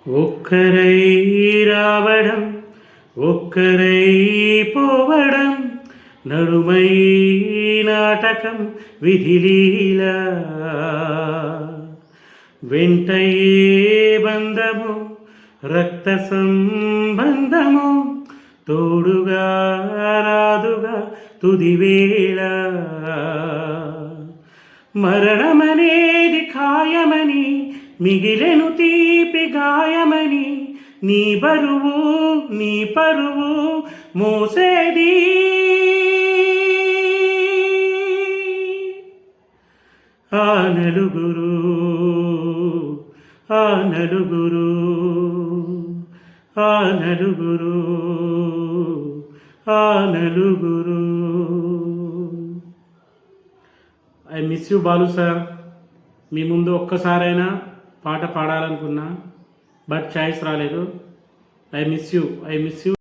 ఒక్కరై రావడం ఒక్కరై పోవడం నడుమై నాటకం విధిలీలా వెంటయే బంధము రక్త సంబంధము తోడుగా రాదుగా తుదివేళ మరణమనేది ఖాయమని మిగిలెను తీపి గాయమని నీ బరువు నీ పరువు మోసేది ఆ నలుగురు ఆ నలుగురు ఆ నలుగురు ఆ నలుగురు. I miss you Balu sir. మీ ముందు ఒక్కసారైనా పాట పాడాలనుకున్నా, బట్ ఛాయిస్ రాలేదు. I miss you.